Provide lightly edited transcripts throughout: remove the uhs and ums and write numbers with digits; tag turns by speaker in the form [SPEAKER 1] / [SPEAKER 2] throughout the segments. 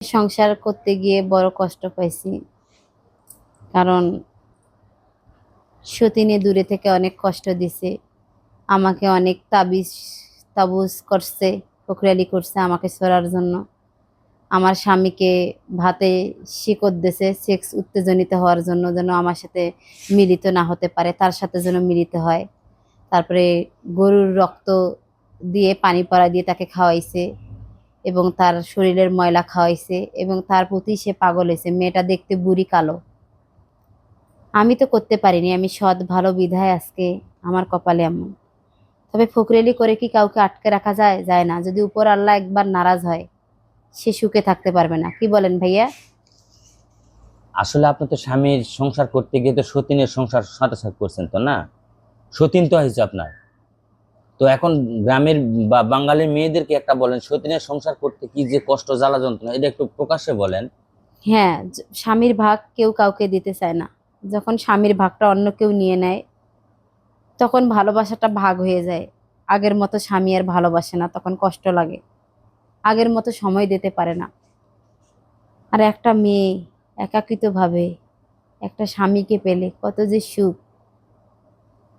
[SPEAKER 1] সংসার করতে গিয়ে বড় কষ্ট পাইছি, কারণ সতীনে দূরে থেকে অনেক কষ্ট দিছে। আমাকে অনেক তাবুজ করছে, প্রক্রিয়ালি করছে আমাকে ছড়ার জন্য। আমার স্বামীকে ভাতে শিকড় দিছে সেক্স উত্তেজনিত হওয়ার জন্য, যেন আমার সাথে মিলিত না হতে পারে, তার সাথে যেন মিলিত হয়। তারপরে গরুর রক্ত দিয়ে পানি পড়া দিয়ে তাকে খাওয়াইছে এবং তার শরীরের ময়লা খাওয়াইছে এবং তার প্রতি সে পাগল হয়েছে। মেয়েটা দেখতে বুড়ি কালো। আমি তো করতে পারিনি, আমি সৎ ভালো বিধায় আজকে আমার কপালে এমন। তবে ফকরেলি করে কি কাউকে আটকে রাখা যায়? যায় না। যদি উপর আল্লাহ একবার নারাজ হয়, সে সুখে থাকতে পারবে না। কি বলেন ভাইয়া?
[SPEAKER 2] আসলে আপনি তো স্বামীর সংসার করতে গিয়ে তো সতীনের সংসার সাথে সাথে করছেন তো না? সতীন তো হয়েছে আপনার। তো এখন গ্রামের বা বাঙালির মেয়েদেরকে একটা বলেন, সতীনের সংসার করতে কি যে কষ্ট জ্বালা যন্ত্রণা, এটা একটু প্রকাশ্যে বলেন।
[SPEAKER 1] হ্যাঁ, স্বামীর ভাগ কেউ কাউকে দিতে চায় না। যখন স্বামীর ভাগটা অন্য কেউ নিয়ে নেয়, তখন ভালোবাসাটা ভাগ হয়ে যায়। আগের মতো স্বামী আর ভালোবাসে না, তখন কষ্ট লাগে। আগের মতো সময় দিতে পারে না। আর একটা মেয়ে একাকিত্বভাবে একটা স্বামীকে পেলে কত যে সুখ,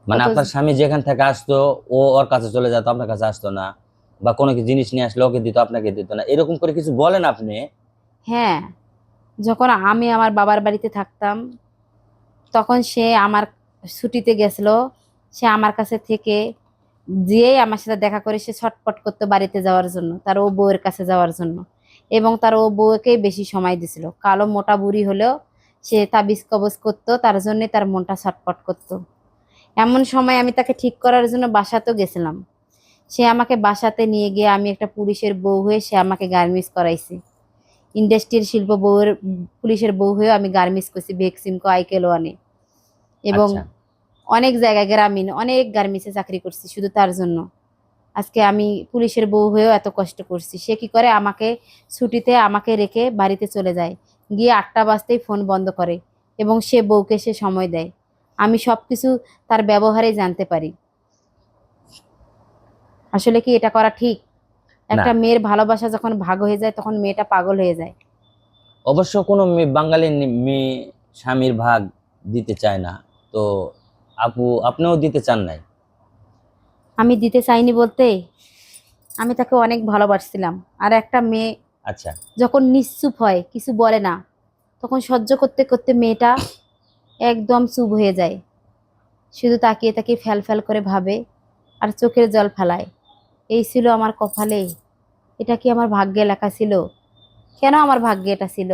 [SPEAKER 2] মানে
[SPEAKER 1] কত।
[SPEAKER 2] আপনার স্বামী যেখান থেকে আসতো, ও ওর কাছে চলে যেত, আপনার কাছে আসতো না? বা কোনো কি জিনিস নিয়ে আসলে ওকে দিত, আপনাকে দিত না, এরকম করে কিছু বলেন আপনি?
[SPEAKER 1] হ্যাঁ, যখন আমি আমার বাবার বাড়িতে থাকতাম, তখন সে আমার ছুটিতে গেছিল, সে আমার কাছে থেকে যেই আমার সাথে দেখা করে সে ছটপট করতো বাড়িতে যাওয়ার জন্য, তার ও বউয়ের কাছে যাওয়ার জন্য। এবং তার ও বউকেই বেশি সময় দিছিল। কালো মোটা বুড়ি হলেও সে তাবিজ কবজ করতো, তার জন্য তার মনটা ছটপট করতো। এমন সময় আমি তাকে ঠিক করার জন্য বাসাতেও গেছিলাম। সে আমাকে বাসাতে নিয়ে গিয়ে, আমি একটা পুলিশের বউ হয়ে সে আমাকে গার্মেন্টস করাইছে। ইন্ডাস্ট্রিয়াল শিল্প বউয়ের, পুলিশের বউ হয়েও আমি গার্মেন্টস করছি ভেক্সিমকো আইকেলোয়ানে। এবং
[SPEAKER 2] আচ্ছা।
[SPEAKER 1] অনেক জায়গায় গ্রামীণ অনেক গার্মেন্টসে চাকরি করছি শুধু তার জন্য। আজকে আমি পুলিশের বউ হয়েও এত কষ্ট করছি। সে কি করে, আমাকে ছুটিতে আমাকে রেখে বাড়িতে চলে যায়, গিয়ে 8টা বাজতেই ফোন বন্ধ করে এবং সে বউকে সে সময় দেয়। আমি সবকিছু তার ব্যবহারে জানতে পারি। আসলে কি এটা করা ঠিক?
[SPEAKER 2] না,
[SPEAKER 1] একটা মেয়ের ভালোবাসা যখন ভাগ হয়ে যায়, তখন মেয়েটা পাগল হয়ে যায়।
[SPEAKER 2] অবশ্য কোনো মেয়ে, বাঙালি মেয়ে স্বামীর ভাগ দিতে চায় না। তো আপু, আপনিও দিতে চান নাই?
[SPEAKER 1] আমি দিতে চাইনি বলতে, আমি তাকে অনেক ভালোবাসছিলাম। আর একটা মেয়ে
[SPEAKER 2] আচ্ছা।
[SPEAKER 1] যখন নিশ্চুপ হয়, কিছু বলে না, তখন সহ্য করতে করতে মেয়েটা একদম চুপ হয়ে যায়। শুধু তাকিয়ে তাকিয়ে ফ্যাল ফ্যাল করে ভাবে আর চোখের জল ফেলায়। এই ছিল আমার কপালে? এটা কি আমার ভাগ্যে লেখা ছিল? কেন আমার ভাগ্যে এটা ছিল?